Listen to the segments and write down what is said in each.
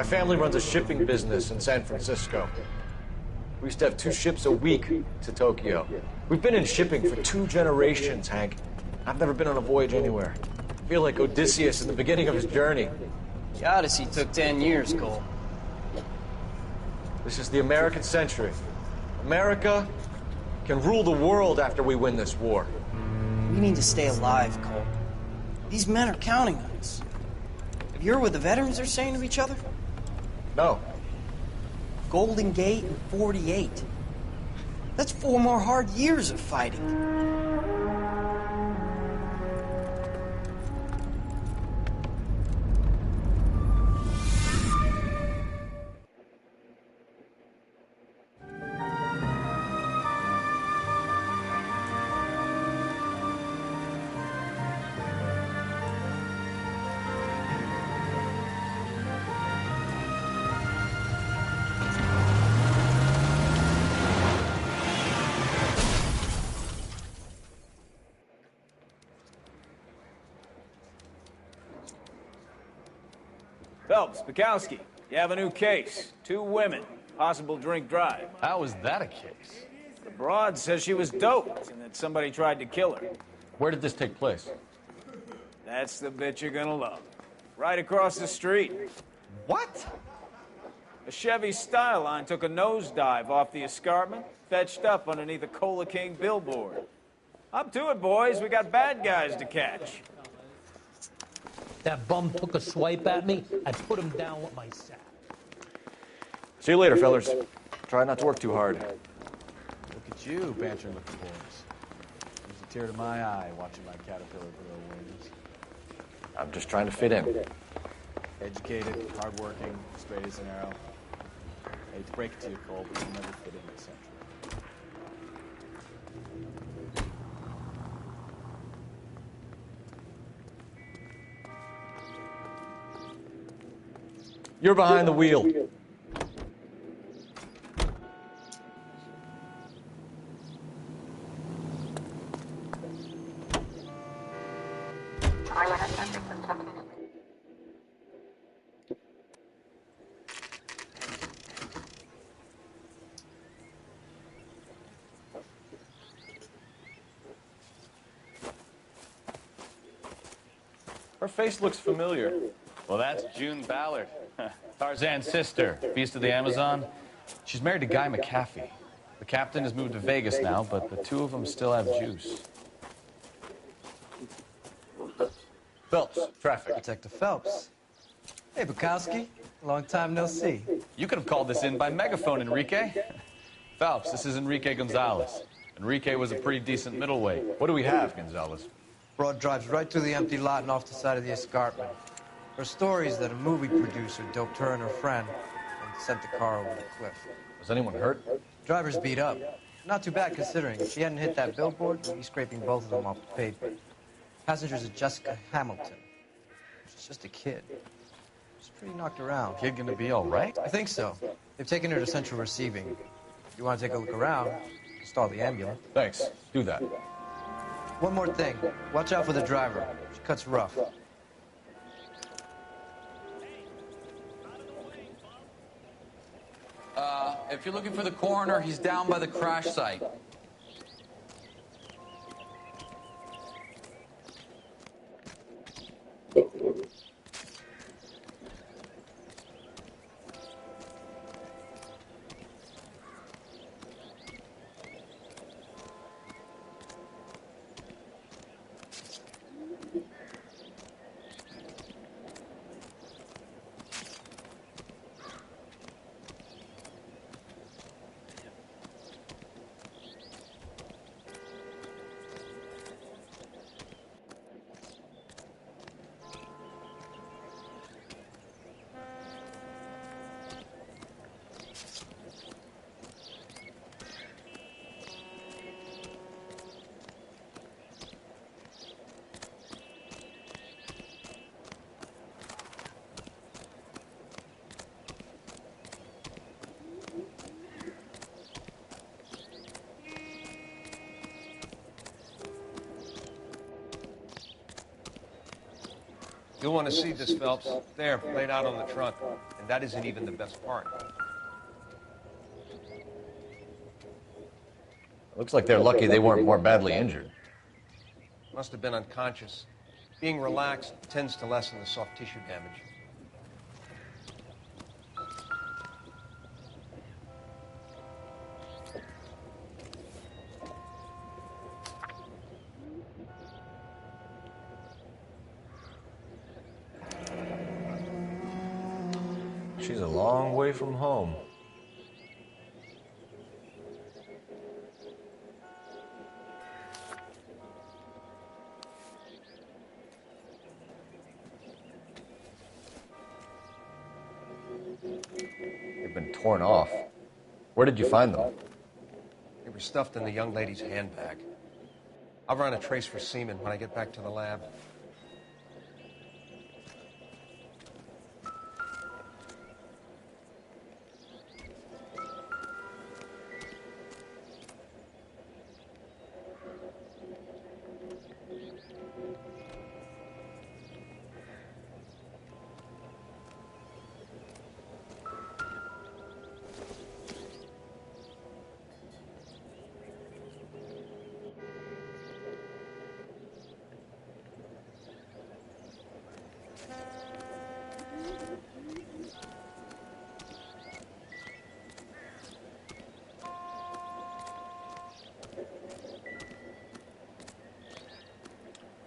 My family runs a shipping business in San Francisco. We used to have 2 ships a week to Tokyo. We've been in shipping for 2 generations, Hank. I've never been on a voyage anywhere. I feel like Odysseus at the beginning of his journey. The Odyssey took 10 years, Cole. This is the American century. America can rule the world after we win this war. We need to stay alive, Cole. These men are counting on us. Have you heard what the veterans are saying to each other? No. Golden Gate and 48. That's 4 more hard years of fighting. Phelps, Bukowski, you have a new case. 2 women, possible drink drive. How is that a case? The broad says she was doped and that somebody tried to kill her. Where did this take place? That's the bit you're gonna love. Right across the street. What? A Chevy Styline took a nosedive off the escarpment, fetched up underneath a Cola King billboard. Up to it, boys. We got bad guys to catch. That bum took a swipe at me, I put him down with my sack. See you later, fellas. Try not to work too hard. Look at you, bantering with the boys. There's a tear to my eye watching my caterpillar grow wings. I'm just trying to fit in. Educated, hardworking, straight as an arrow. I hate to break it to you, Cole, but you'll never fit in this century. You're behind the wheel. Her face looks familiar. Well, that's June Ballard, Tarzan's sister, Beast of the Amazon. She's married to Guy McAfee. The captain has moved to Vegas now, but the 2 of them still have juice. Phelps, traffic. Detective Phelps. Hey, Bukowski. Long time no see. You could have called this in by megaphone, Enrique. Phelps, this is Enrique Gonzalez. Enrique was a pretty decent middleweight. What do we have, Gonzalez? Broad drives right through the empty lot and off the side of the escarpment. Her story is that a movie producer doped her and her friend and sent the car over the cliff. Was anyone hurt? Driver's beat up. Not too bad considering. If she hadn't hit that billboard, we'd be scraping both of them off the pavement. Passengers are Jessica Hamilton. She's just a kid. She's pretty knocked around. Kid gonna be all right? I think so. They've taken her to central receiving. If you want to take a look around, stall the ambulance. Thanks. Do that. One more thing. Watch out for the driver. She cuts rough. If you're looking for the coroner, he's down by the crash site. You'll want to see this, Phelps. There, laid out on the trunk. And that isn't even the best part. Looks like they're lucky they weren't more badly injured. Must have been unconscious. Being relaxed tends to lessen the soft tissue damage. She's a long way from home. They've been torn off. Where did you find them? They were stuffed in the young lady's handbag. I'll run a trace for semen when I get back to the lab.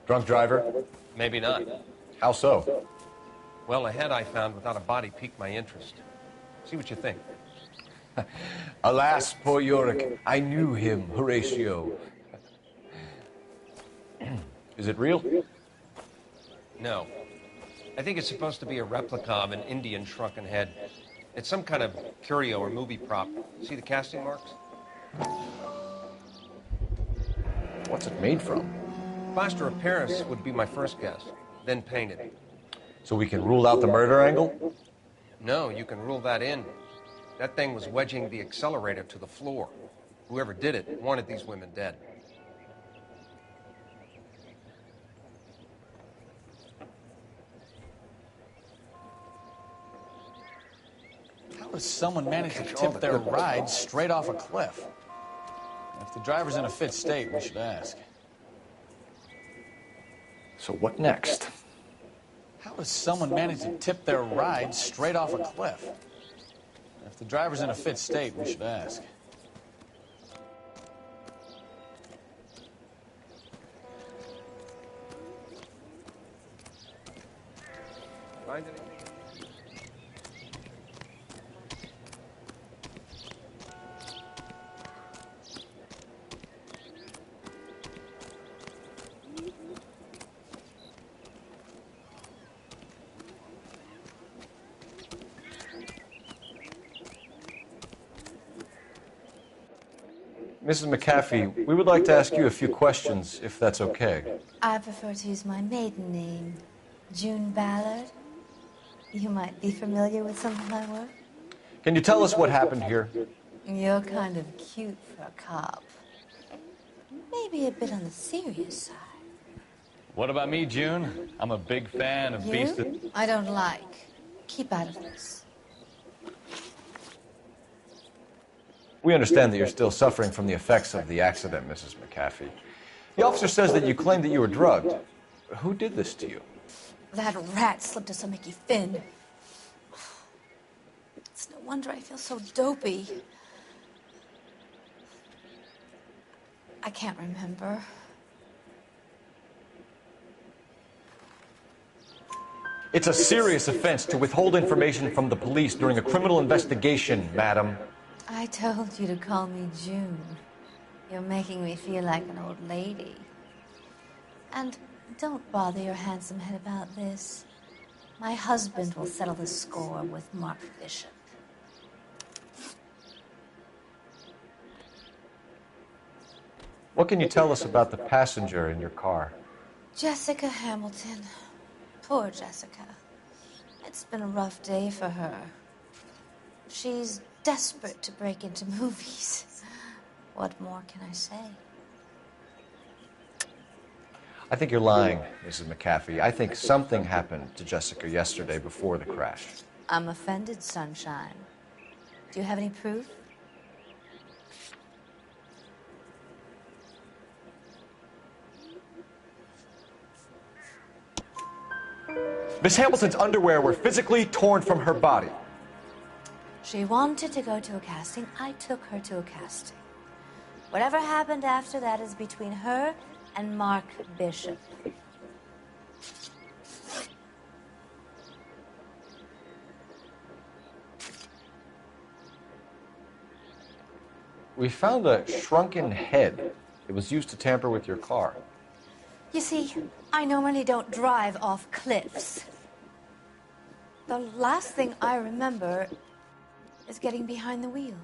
Drunk driver? Maybe not. How so? Well, a head I found without a body piqued my interest. See what you think. Alas, poor Yorick, I knew him, Horatio. Is it real? No. I think it's supposed to be a replica of an Indian shrunken head. It's some kind of curio or movie prop. See the casting marks? What's it made from? Plaster of Paris would be my first guess, then painted. So we can rule out the murder angle? No, you can rule that in. That thing was wedging the accelerator to the floor. Whoever did it wanted these women dead. How does someone manage to tip their ride straight off a cliff? If the driver's in a fit state, we should ask. So what next? How does someone manage to tip their ride straight off a cliff? If the driver's in a fit state, we should ask. Find anything? Mrs. McAfee, we would like to ask you a few questions, if that's okay. I prefer to use my maiden name, June Ballard. You might be familiar with some of my work. Can you tell us what happened here? You're kind of cute for a cop. Maybe a bit on the serious side. What about me, June? I'm a big fan of Beast of... You? I don't like. Keep out of this. We understand that you're still suffering from the effects of the accident, Mrs. McAfee. The officer says that you claimed that you were drugged. Who did this to you? That rat slipped us a Mickey Finn. It's no wonder I feel so dopey. I can't remember. It's a serious offense to withhold information from the police during a criminal investigation, madam. I told you to call me June. You're making me feel like an old lady. And don't bother your handsome head about this. My husband will settle the score with Mark Bishop. What can you tell us about the passenger in your car? Jessica Hamilton. Poor Jessica. It's been a rough day for her. She's desperate to break into movies. What more can I say? I think you're lying, Mrs. McAfee. I think something happened to Jessica yesterday before the crash. I'm offended, Sunshine. Do you have any proof? Miss Hamilton's underwear were physically torn from her body. She wanted to go to a casting. I took her to a casting. Whatever happened after that is between her and Mark Bishop. We found a shrunken head. It was used to tamper with your car. You see, I normally don't drive off cliffs. The last thing I remember is getting behind the wheel.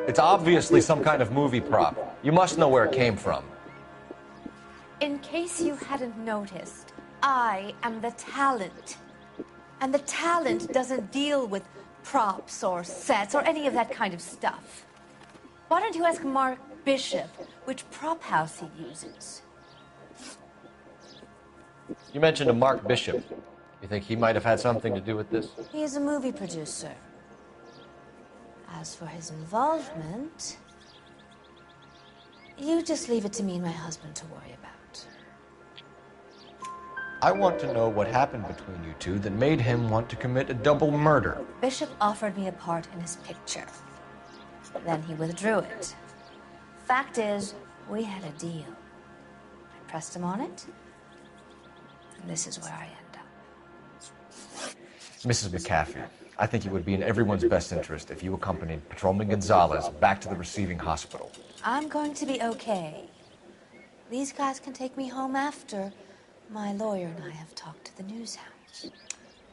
It's obviously some kind of movie prop. You must know where it came from. In case you hadn't noticed, I am the talent. And the talent doesn't deal with props or sets or any of that kind of stuff. Why don't you ask Mark Bishop which prop house he uses? You mentioned a Mark Bishop. You think he might have had something to do with this? He is a movie producer. As for his involvement, you just leave it to me and my husband to worry about. I want to know what happened between you two that made him want to commit a double murder. Bishop offered me a part in his picture. Then he withdrew it. Fact is, we had a deal. I pressed him on it, and this is where I end up. Mrs. McAfee, I think it would be in everyone's best interest if you accompanied Patrolman Gonzalez back to the receiving hospital. I'm going to be okay. These guys can take me home after my lawyer and I have talked to the news hounds.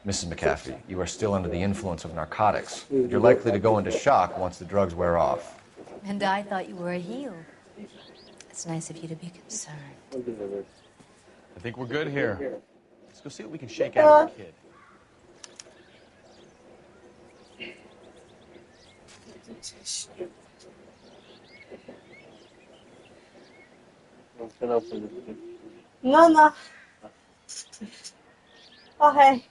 Mrs. McAfee, you are still under the influence of narcotics. You're likely to go into shock once the drugs wear off. And I thought you were a heel. It's nice of you to be concerned. I think we're good here. Let's go see what we can shake out of the kid. No, no. Okay.